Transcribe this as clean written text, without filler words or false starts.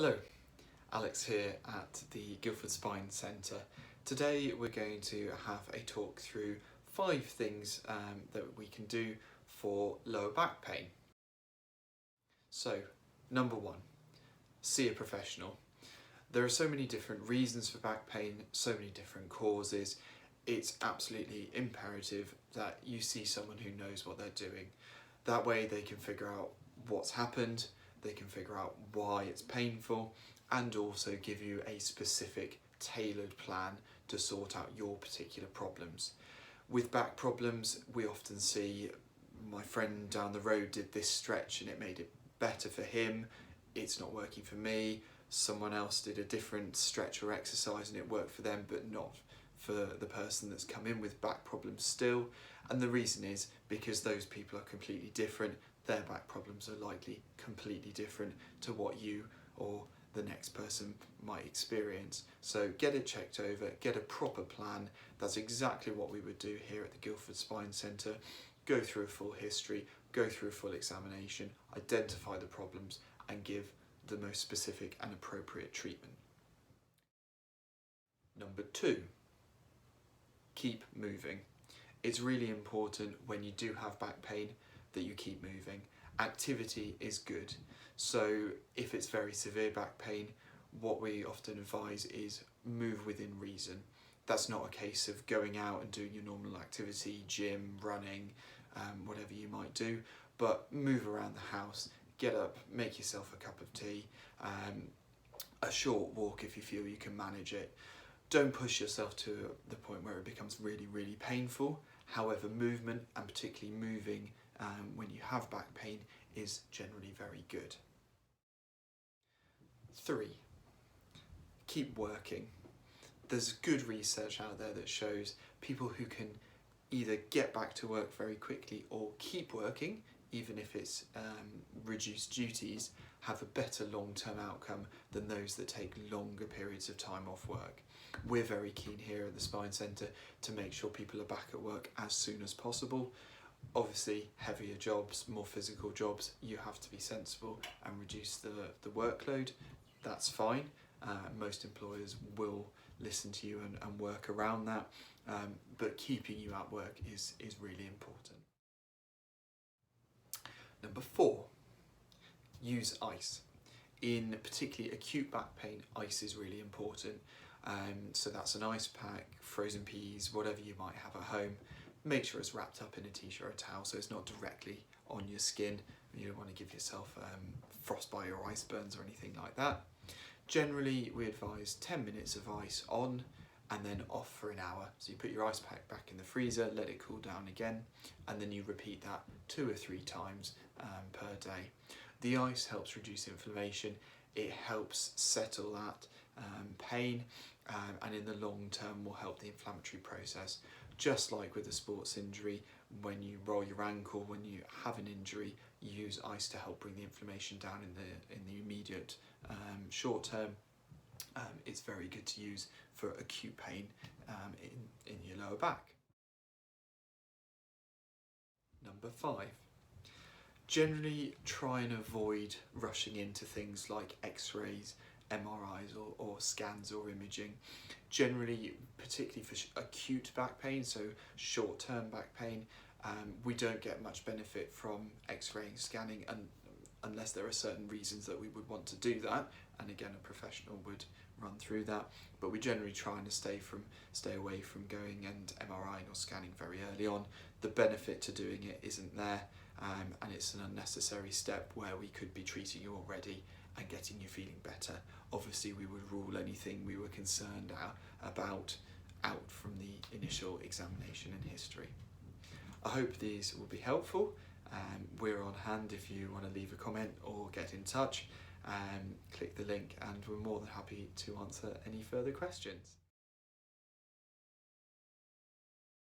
Hello, Alex here at the Guildford Spine Centre. Today we're going to have a talk through 5 things that we can do for lower back pain. So, number 1, see a professional. There are so many different reasons for back pain, so many different causes. It's absolutely imperative that you see someone who knows what they're doing. That way they can figure out what's happened, they can figure out why it's painful, and also give you a specific tailored plan to sort out your particular problems. With back problems, we often see my friend down the road did this stretch and it made it better for him, it's not working for me. Someone else did a different stretch or exercise and it worked for them but not for the person that's come in with back problems still. And the reason is because those people are completely different. Their back problems are likely completely different to what you or the next person might experience. So get it checked over, get a proper plan. That's exactly what we would do here at the Guildford Spine Centre. Go through a full history, go through a full examination, identify the problems and give the most specific and appropriate treatment. Number 2, keep moving. It's really important when you do have back pain that you keep moving. Activity is good. So if it's very severe back pain, what we often advise is move within reason. That's not a case of going out and doing your normal activity, gym, running, whatever you might do, but move around the house, get up, make yourself a cup of tea, a short walk if you feel you can manage it. Don't push yourself to the point where it becomes really, really painful. However, movement, and particularly moving when you have back pain, is generally very good. 3, keep working. There's good research out there that shows people who can either get back to work very quickly or keep working, even if it's reduced duties, have a better long-term outcome than those that take longer periods of time off work. We're very keen here at the Spine Centre to make sure people are back at work as soon as possible. Obviously, heavier jobs, more physical jobs, you have to be sensible and reduce the workload. That's fine. Most employers will listen to you and work around that, but keeping you at work is really important. Number 4, use ice. In particularly acute back pain, ice is really important. So that's an ice pack, frozen peas, whatever you might have at home. Make sure it's wrapped up in a t-shirt or a towel so it's not directly on your skin. You don't want to give yourself frostbite or ice burns or anything like that. Generally, we advise 10 minutes of ice on and then off for an hour. So you put your ice pack back in the freezer, let it cool down again, and then you repeat that 2 or 3 times per day. The ice helps reduce inflammation, it helps settle that pain, and in the long term will help the inflammatory process. Just like with a sports injury, when you roll your ankle, when you have an injury, you use ice to help bring the inflammation down in the immediate short term. It's very good to use for acute pain in your lower back. Number 5. Generally try and avoid rushing into things like x-rays, MRIs or scans or imaging. Generally, particularly for acute back pain, so short-term back pain, we don't get much benefit from x-raying, scanning, unless there are certain reasons that we would want to do that, and again a professional would run through that, but we generally try and stay away from going and MRIing or scanning very early on. The benefit to doing it isn't there, and it's an unnecessary step where we could be treating you already and getting you feeling better. Obviously we would rule anything we were concerned about out from the initial examination and history. I hope these will be helpful. We're on hand if you want to leave a comment or get in touch. Click the link and we're more than happy to answer any further questions.